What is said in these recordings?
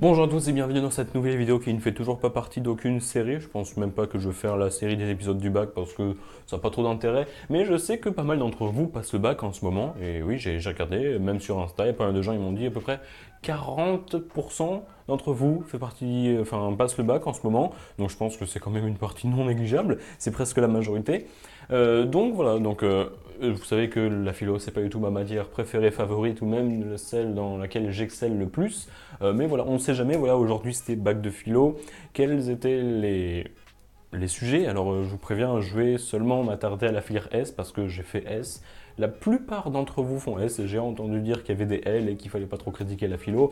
Bonjour à tous et bienvenue dans cette nouvelle vidéo qui ne fait toujours pas partie d'aucune série. Je pense même pas que je vais faire la série des épisodes du bac parce que ça n'a pas trop d'intérêt. Mais je sais que pas mal d'entre vous passent le bac en ce moment. Et oui, j'ai regardé, même sur Insta, il y a pas mal de gens, ils m'ont dit à peu près 40% d'entre vous passent le bac en ce moment. Donc je pense que c'est quand même une partie non négligeable. C'est presque la majorité. Donc voilà, vous savez que la philo, c'est pas du tout ma matière préférée, favorite, ou même celle dans laquelle j'excelle le plus. Mais voilà, on ne sait jamais. Voilà, aujourd'hui c'était bac de philo. Quels étaient les sujets? Alors je vous préviens, je vais seulement m'attarder à la filière S parce que j'ai fait S. La plupart d'entre vous font S. J'ai entendu dire qu'il y avait des L et qu'il fallait pas trop critiquer la philo,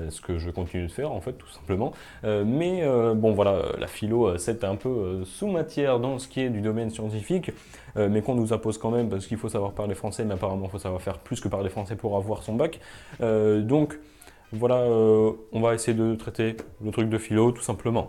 ce que je continue de faire en fait, tout simplement. Bon voilà, la philo, c'est un peu sous-matière dans ce qui est du domaine scientifique, mais qu'on nous impose quand même parce qu'il faut savoir parler français, mais apparemment il faut savoir faire plus que parler français pour avoir son bac. Donc voilà, on va essayer de traiter le truc de philo tout simplement.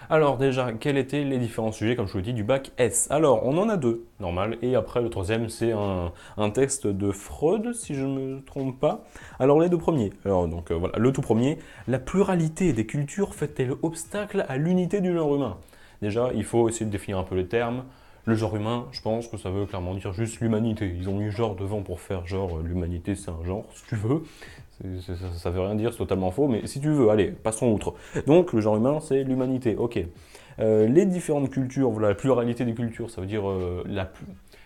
Alors déjà, quels étaient les différents sujets, comme je vous l'ai dit, du bac S? Alors, on en a deux, normal, et après le troisième, c'est un texte de Freud, si je ne me trompe pas. Alors les deux premiers, voilà, le tout premier, la pluralité des cultures fait-elle obstacle à l'unité du genre humain? Déjà, il faut essayer de définir un peu les termes. Le genre humain, je pense que ça veut clairement dire juste l'humanité. Ils ont mis genre devant pour faire genre l'humanité c'est un genre, si tu veux. Ça veut rien dire, c'est totalement faux, mais si tu veux, allez, passons outre. Donc le genre humain, c'est l'humanité, ok. Les différentes cultures, voilà, la pluralité des cultures, ça veut dire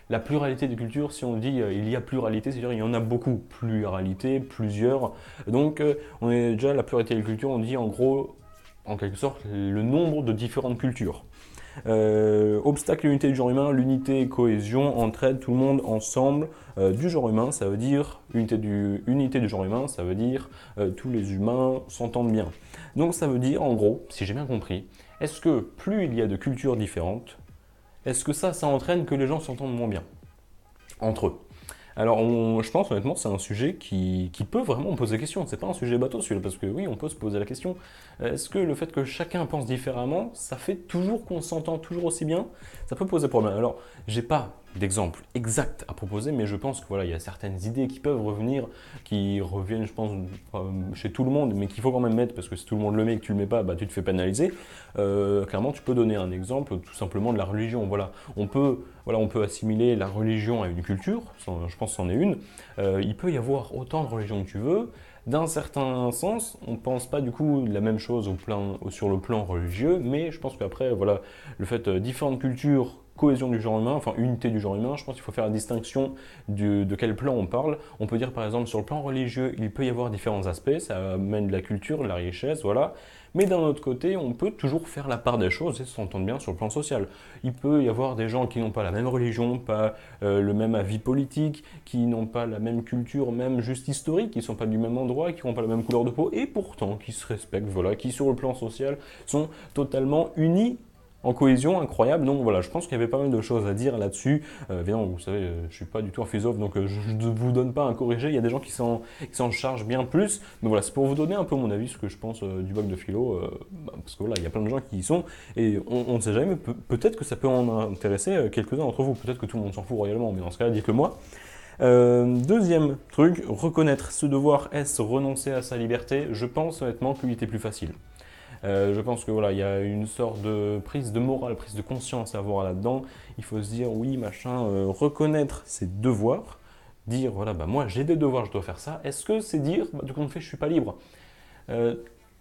la pluralité des cultures, si on dit il y a pluralité, c'est-à-dire il y en a beaucoup, pluralité, plusieurs. Donc on est déjà la pluralité des cultures, on dit en gros, en quelque sorte, le nombre de différentes cultures. Obstacle à l'unité du genre humain, l'unité et cohésion, entraide tout le monde ensemble du genre humain, ça veut dire unité du genre humain, ça veut dire tous les humains s'entendent bien. Donc ça veut dire en gros, si j'ai bien compris, est-ce que plus il y a de cultures différentes, est-ce que ça entraîne que les gens s'entendent moins bien entre eux? Alors, je pense honnêtement, c'est un sujet qui peut vraiment poser question. C'est pas un sujet bateau celui-là, parce que oui, on peut se poser la question. Est-ce que le fait que chacun pense différemment, ça fait toujours qu'on s'entend toujours aussi bien? Ça peut poser problème. Alors, j'ai pas d'exemple exact à proposer, mais je pense que voilà, il y a certaines idées qui peuvent revenir, qui reviennent, je pense, chez tout le monde, mais qu'il faut quand même mettre, parce que si tout le monde le met et que tu le mets pas, bah, tu te fais pénaliser. Clairement, tu peux donner un exemple tout simplement de la religion. Voilà, on peut assimiler la religion à une culture, je pense que c'en est une. Il peut y avoir autant de religions que tu veux. D'un certain sens, on ne pense pas du coup la même chose sur le plan religieux, mais je pense qu'après, voilà, le fait différentes cultures, cohésion du genre humain, enfin unité du genre humain, je pense qu'il faut faire la distinction de quel plan on parle. On peut dire par exemple sur le plan religieux, il peut y avoir différents aspects, ça amène de la culture, de la richesse, voilà. Mais d'un autre côté, on peut toujours faire la part des choses et s'entendre bien sur le plan social. Il peut y avoir des gens qui n'ont pas la même religion, pas le même avis politique, qui n'ont pas la même culture, même juste historique, qui ne sont pas du même endroit, qui n'ont pas la même couleur de peau, et pourtant qui se respectent, voilà, qui sur le plan social sont totalement unis en cohésion incroyable. Donc voilà, je pense qu'il y avait pas mal de choses à dire là-dessus. Évidemment, vous savez, je ne suis pas du tout un philosophe, donc je ne vous donne pas un corrigé. Il y a des gens qui s'en chargent bien plus. Mais voilà, c'est pour vous donner un peu mon avis, ce que je pense du bac de philo. Parce que voilà, il y a plein de gens qui y sont. Et on ne sait jamais, peut-être que ça peut en intéresser quelques-uns d'entre vous. Peut-être que tout le monde s'en fout royalement, mais dans ce cas-là, dites-le moi. Deuxième truc, reconnaître ce devoir, est-ce renoncer à sa liberté? Je pense honnêtement qu'il était plus facile. Je pense que voilà, il y a une sorte de prise de morale, prise de conscience à avoir là-dedans. Il faut se dire oui, machin, reconnaître ses devoirs, dire voilà, bah moi j'ai des devoirs, je dois faire ça. Est-ce que c'est dire bah, du coup, en fait, je suis pas libre? Euh,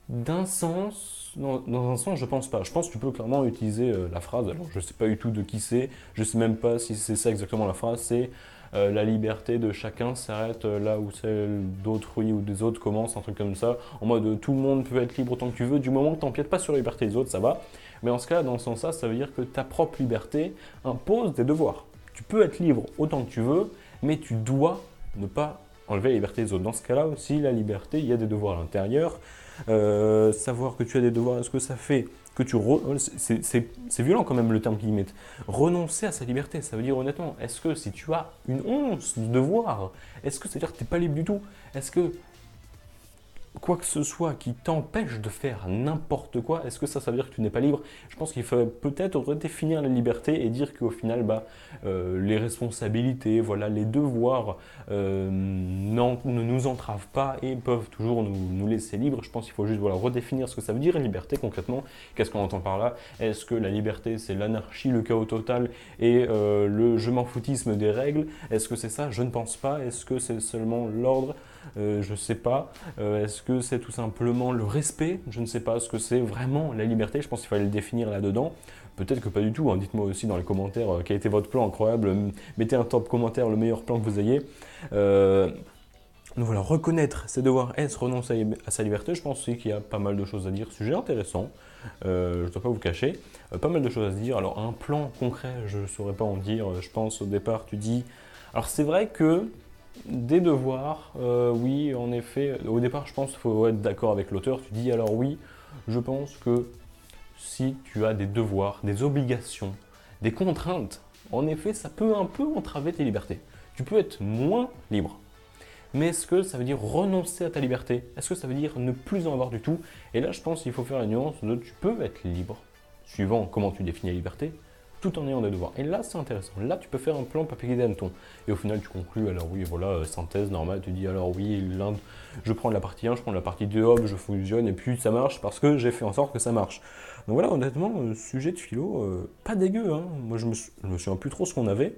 D'un sens, dans un sens, je pense pas. Je pense que tu peux clairement utiliser la phrase. Alors, je sais pas du tout de qui c'est. Je sais même pas si c'est ça exactement la phrase. C'est la liberté de chacun s'arrête là où celle d'autrui ou des autres commence, un truc comme ça. En mode tout le monde peut être libre autant que tu veux, du moment que t'empiètes pas sur la liberté des autres, ça va. Mais en ce cas, dans ce sens-là, ça veut dire que ta propre liberté impose des devoirs. Tu peux être libre autant que tu veux, mais tu dois ne pas enlever la liberté des autres. Dans ce cas-là aussi, la liberté, il y a des devoirs à l'intérieur. Savoir que tu as des devoirs, est-ce que ça fait que c'est violent quand même le terme qu'ils mettent. Renoncer à sa liberté, ça veut dire honnêtement, est-ce que si tu as une once de devoir, est-ce que ça veut dire que tu n'es pas libre du tout? Est-ce que quoi que ce soit qui t'empêche de faire n'importe quoi, est-ce que ça veut dire que tu n'es pas libre? Je pense qu'il faut peut-être redéfinir la liberté et dire qu'au final, les responsabilités, voilà, les devoirs ne nous entravent pas et peuvent toujours nous laisser libres. Je pense qu'il faut juste voilà, redéfinir ce que ça veut dire liberté concrètement. Qu'est-ce qu'on entend par là? Est-ce que la liberté, c'est l'anarchie, le chaos total et le je m'en foutisme des règles? Est-ce que c'est ça? Je ne pense pas. Est-ce que c'est seulement l'ordre? Je ne sais pas. Est-ce que c'est tout simplement le respect? Je ne sais pas. Est-ce que c'est vraiment la liberté? Je pense qu'il fallait le définir là-dedans. Peut-être que pas du tout. Hein. Dites-moi aussi dans les commentaires quel était votre plan incroyable. Mettez un top commentaire, le meilleur plan que vous ayez. Donc voilà, reconnaître ses devoirs, est-ce renoncer à sa liberté? Je pense aussi qu'il y a pas mal de choses à dire. Sujet intéressant, je ne dois pas vous cacher. Pas mal de choses à se dire. Alors un plan concret, je ne saurais pas en dire. Je pense au départ, tu dis... Alors c'est vrai que des devoirs, oui, en effet, au départ, je pense qu'il faut être d'accord avec l'auteur. Tu dis alors oui, je pense que si tu as des devoirs, des obligations, des contraintes, en effet, ça peut un peu entraver tes libertés. Tu peux être moins libre. Mais est-ce que ça veut dire renoncer à ta liberté? Est-ce que ça veut dire ne plus en avoir du tout? Et là, je pense qu'il faut faire la nuance de tu peux être libre, suivant comment tu définis la liberté, tout en ayant des devoirs. Et là, c'est intéressant. Là, tu peux faire un plan papier d'hanneton. Et au final, tu conclus, alors oui, voilà, synthèse normale, tu dis, alors oui, je prends la partie 1, je prends la partie 2, hop, je fusionne, et puis ça marche parce que j'ai fait en sorte que ça marche. Donc voilà, honnêtement, sujet de philo, pas dégueu. Hein. Moi, je me souviens plus trop ce qu'on avait.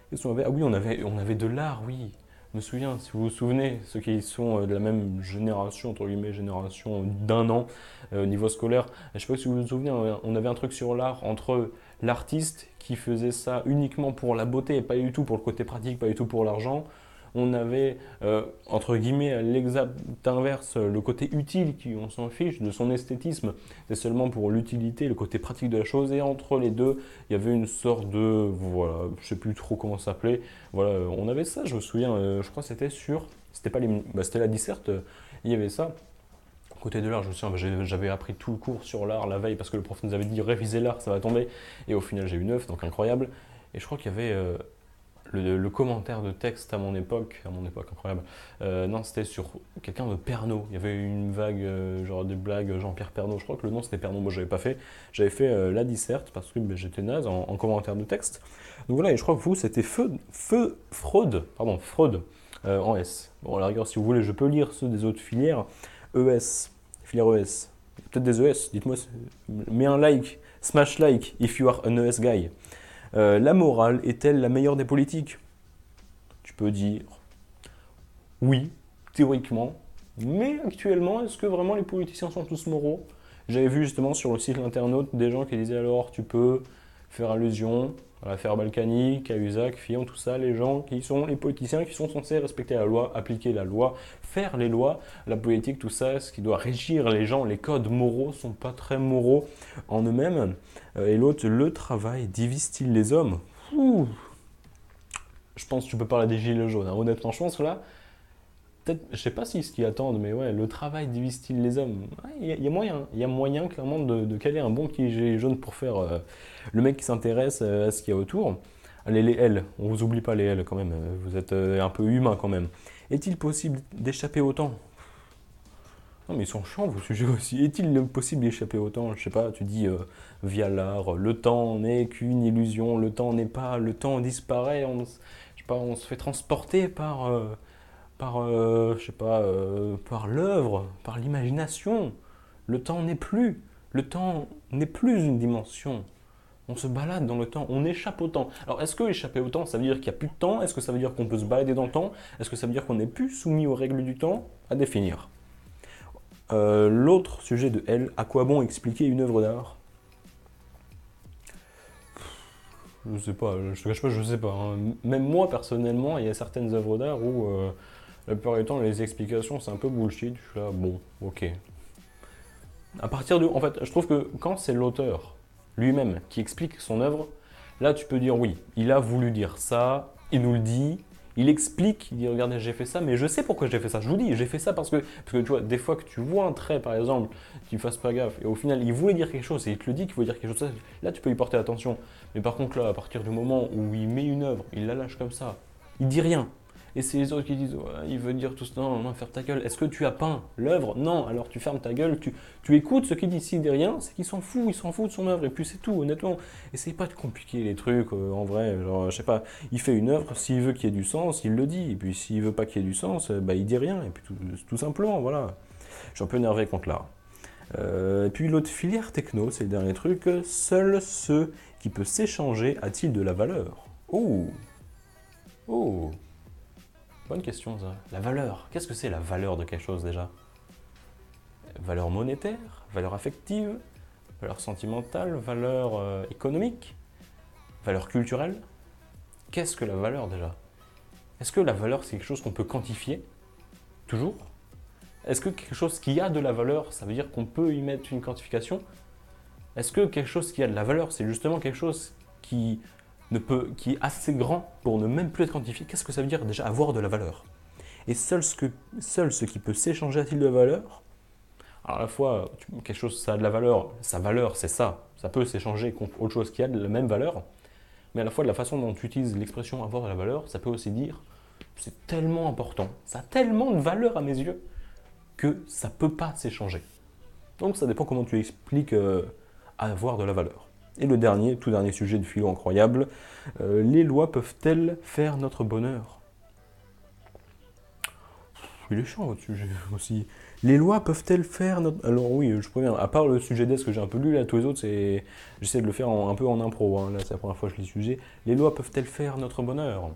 Qu'est-ce qu'on avait? Ah oui, on avait de l'art, oui. Je me souviens, si vous vous souvenez, ceux qui sont de la même génération, entre guillemets, génération d'un an au niveau scolaire, je ne sais pas si vous vous souvenez, on avait un truc sur l'art entre l'artiste qui faisait ça uniquement pour la beauté et pas du tout pour le côté pratique, pas du tout pour l'argent. On avait, entre guillemets, l'exact inverse, le côté utile, qui on s'en fiche de son esthétisme, c'est seulement pour l'utilité, le côté pratique de la chose. Et entre les deux, il y avait une sorte de, voilà, je sais plus trop comment ça s'appelait. Voilà, on avait ça, je me souviens, je crois que c'était pas c'était la disserte, il y avait ça. Côté de l'art, je me souviens, j'avais appris tout le cours sur l'art la veille parce que le prof nous avait dit révisez l'art, ça va tomber. Et au final, j'ai eu 9, donc incroyable. Et je crois qu'il y avait le commentaire de texte à mon époque, incroyable. Non, c'était sur quelqu'un de Pernod. Il y avait une vague, genre des blagues Jean-Pierre Pernod. Je crois que le nom c'était Pernod. Moi, j'avais pas fait. J'avais fait la disserte parce que j'étais naze en commentaire de texte. Donc voilà, et je crois que vous, c'était Freud en S. Bon, à la rigueur, si vous voulez, je peux lire ceux des autres filières. ES, filière ES. Peut-être des ES, dites-moi, mets un like, smash like if you are an ES guy. La morale est-elle la meilleure des politiques? Tu peux dire oui, théoriquement, mais actuellement, est-ce que vraiment les politiciens sont tous moraux? J'avais vu justement sur le site L'Internaute des gens qui disaient alors tu peux faire allusion à l'affaire Balkany, Cahuzac, Fillon, tout ça, les gens qui sont les politiciens qui sont censés respecter la loi, appliquer la loi, faire les lois, la politique, tout ça, ce qui doit régir les gens, les codes moraux sont pas très moraux en eux-mêmes. Et l'autre, le travail divise-t-il les hommes? Ouh. Je pense que tu peux parler des gilets jaunes, hein. Honnêtement, je pense que là, peut-être, je sais pas si ce qu'ils attendent, mais ouais, le travail divise-t-il les hommes? Il y a moyen, il y a moyen clairement de caler un bon gilet jaune pour faire le mec qui s'intéresse à ce qu'il y a autour. Allez, les L, on vous oublie pas les L quand même, vous êtes un peu humain quand même. Est-il possible d'échapper au temps? Non mais ils sont chiants vos sujets aussi. Est-il possible d'échapper au temps? Je sais pas, tu dis via l'art, le temps n'est qu'une illusion, le temps n'est pas, le temps disparaît, je sais pas, on se fait transporter je sais pas, par l'œuvre, par l'imagination. Le temps n'est plus. Le temps n'est plus une dimension. On se balade dans le temps, on échappe au temps. Alors, est-ce que échapper au temps, ça veut dire qu'il n'y a plus de temps? Est-ce que ça veut dire qu'on peut se balader dans le temps? Est-ce que ça veut dire qu'on n'est plus soumis aux règles du temps? À définir. L'autre sujet de L, à quoi bon expliquer une œuvre d'art? Je sais pas, je te cache pas, je sais pas. Hein. Même moi, personnellement, il y a certaines œuvres d'art où la plupart du temps, les explications, c'est un peu bullshit. Je suis là, bon, ok. En fait, je trouve que quand c'est l'auteur lui-même qui explique son œuvre, là, tu peux dire oui, il a voulu dire ça, il nous le dit, il explique, il dit regardez, j'ai fait ça, mais je sais pourquoi j'ai fait ça. Je vous dis, j'ai fait ça parce que tu vois, des fois que tu vois un trait, par exemple, tu ne fasses pas gaffe, et au final, il voulait dire quelque chose, et il te le dit qu'il voulait dire quelque chose, là, tu peux y porter attention. Mais par contre, là, à partir du moment où il met une œuvre, il la lâche comme ça, il dit rien. Et c'est les autres qui disent, ouais, il veut dire tout ça, non, non, faire ta gueule. Est-ce que tu as peint l'œuvre? Non, alors tu fermes ta gueule, tu écoutes ce qu'il dit. S'il dit rien, c'est qu'il s'en fout de son œuvre. Et puis c'est tout, honnêtement. Essayez pas de compliquer les trucs, en vrai. Genre, je sais pas, il fait une œuvre, s'il veut qu'il y ait du sens, il le dit. Et puis s'il veut pas qu'il y ait du sens, bah il dit rien. Et puis tout simplement, voilà. Je suis un peu énervé contre l'art. Et puis l'autre filière techno, c'est le dernier truc. Seul ce qui peut s'échanger a-t-il de la valeur? Oh, oh. Bonne question, ça. La valeur. Qu'est-ce que c'est la valeur de quelque chose déjà? Valeur monétaire, valeur affective, valeur sentimentale, valeur économique, valeur culturelle. Qu'est-ce que la valeur déjà? Est-ce que la valeur c'est quelque chose qu'on peut quantifier? Toujours? Est-ce que quelque chose qui a de la valeur, ça veut dire qu'on peut y mettre une quantification? Est-ce que quelque chose qui a de la valeur, c'est justement quelque chose qui est assez grand pour ne même plus être quantifié? Qu'est-ce que ça veut dire déjà avoir de la valeur? Et seul ce qui peut s'échanger a-t-il de valeur? Alors à la fois, quelque chose ça a de la valeur, sa valeur c'est ça, ça peut s'échanger contre autre chose qui a de la même valeur, mais à la fois de la façon dont tu utilises l'expression avoir de la valeur, ça peut aussi dire c'est tellement important, ça a tellement de valeur à mes yeux que ça peut pas s'échanger. Donc ça dépend comment tu expliques avoir de la valeur. Et le dernier, tout dernier sujet de philo incroyable, les lois peuvent-elles faire notre bonheur? Il est chiant votre sujet aussi. Les lois peuvent-elles faire notre... Alors oui, je préviens, à part le sujet d'Est que j'ai un peu lu, là, tous les autres, j'essaie de le faire un peu en impro, hein. Là c'est la première fois que je lis le sujet. Les lois peuvent-elles faire notre bonheur?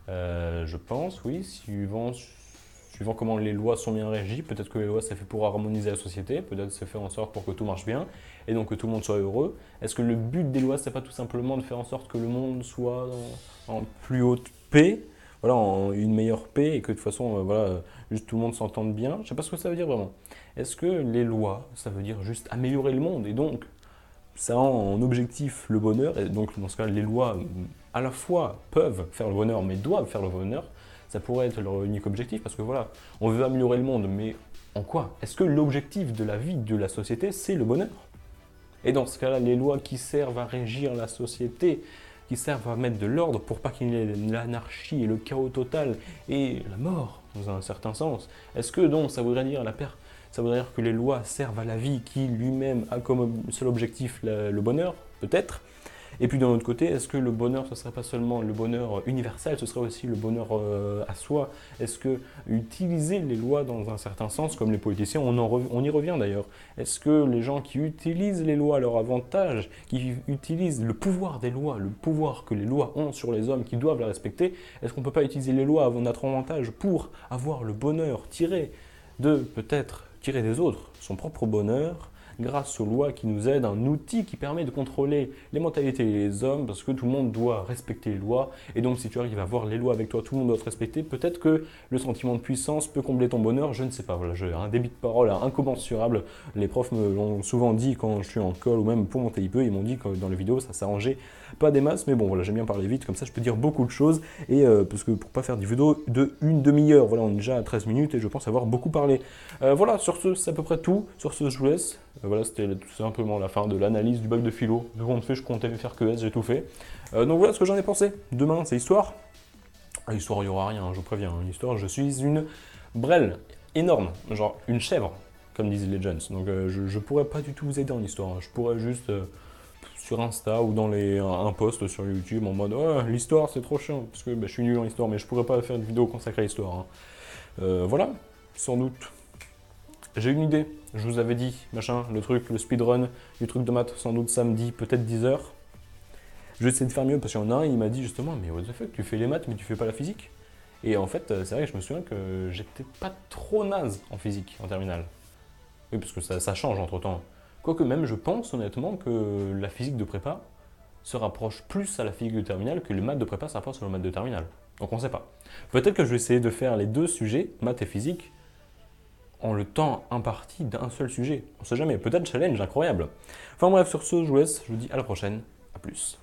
Je pense, oui, suivant comment les lois sont bien régies, peut-être que les lois c'est fait pour harmoniser la société, peut-être c'est fait en sorte pour que tout marche bien, et donc que tout le monde soit heureux. Est-ce que le but des lois c'est pas tout simplement de faire en sorte que le monde soit en plus haute paix, voilà, en une meilleure paix, et que de toute façon, voilà, juste tout le monde s'entende bien? Je sais pas ce que ça veut dire vraiment. Est-ce que les lois, ça veut dire juste améliorer le monde, et donc ça a en objectif le bonheur, et donc dans ce cas, les lois à la fois peuvent faire le bonheur, mais doivent faire le bonheur? Ça pourrait être leur unique objectif, parce que voilà, on veut améliorer le monde, mais en quoi? Est-ce que l'objectif de la vie, de la société, c'est le bonheur? Et dans ce cas-là, les lois qui servent à régir la société, qui servent à mettre de l'ordre pour pas qu'il y ait l'anarchie et le chaos total et la mort, dans un certain sens, est-ce que donc ça voudrait dire ça voudrait dire que les lois servent à la vie qui lui-même a comme seul objectif le bonheur? Peut-être. Et puis d'un autre côté, est-ce que le bonheur, ce ne serait pas seulement le bonheur universel, ce serait aussi le bonheur à soi? Est-ce que utiliser les lois dans un certain sens, comme les politiciens, on y revient d'ailleurs, est-ce que les gens qui utilisent les lois à leur avantage, qui utilisent le pouvoir des lois, le pouvoir que les lois ont sur les hommes qui doivent les respecter, est-ce qu'on ne peut pas utiliser les lois à notre avantage pour avoir le bonheur peut-être tirer des autres son propre bonheur, grâce aux lois qui nous aident, un outil qui permet de contrôler les mentalités et les hommes, parce que tout le monde doit respecter les lois, et donc si tu arrives à voir les lois avec toi, tout le monde doit te respecter, peut-être que le sentiment de puissance peut combler ton bonheur, je ne sais pas, voilà, j'ai un débit de parole incommensurable, les profs me l'ont souvent dit quand je suis en colle, ou même pour mon TIPE, ils m'ont dit que dans les vidéos ça s'arrangeait pas des masses, mais bon voilà, j'aime bien parler vite, comme ça je peux dire beaucoup de choses, et parce que pour pas faire des vidéos de une demi-heure, voilà, on est déjà à 13 minutes, et je pense avoir beaucoup parlé. Voilà, sur ce, c'est à peu près tout, sur ce je vous laisse. Voilà, c'était tout simplement la fin de l'analyse du bac de philo. De compte fait, je comptais faire que S, j'ai tout fait. Donc voilà ce que j'en ai pensé. Demain, c'est histoire. Histoire, il n'y aura rien, je vous préviens. Histoire, je suis une brêle énorme, genre une chèvre, comme disent les jeunes. Donc je pourrais pas du tout vous aider en histoire. Je pourrais juste sur Insta ou dans un post sur YouTube en mode oh, l'histoire c'est trop chiant, parce que je suis nul en histoire, mais je pourrais pas faire une vidéo consacrée à l'histoire. Voilà, sans doute. J'ai une idée, je vous avais dit, machin, le speedrun du truc de maths, sans doute samedi, peut-être 10h. Je vais essayer de faire mieux parce qu'il y en a un, il m'a dit justement, mais what the fuck, tu fais les maths mais tu fais pas la physique? Et en fait, c'est vrai que je me souviens que j'étais pas trop naze en physique, en terminale. Oui, parce que ça change entre temps. Quoique même, je pense honnêtement que la physique de prépa se rapproche plus à la physique de terminale que le maths de prépa se rapproche au maths de terminale. Donc on sait pas. Peut-être que je vais essayer de faire les deux sujets, maths et physique, en le temps imparti d'un seul sujet. On sait jamais, peut-être challenge incroyable. Enfin bref, sur ce, je vous laisse, je vous dis à la prochaine, à plus.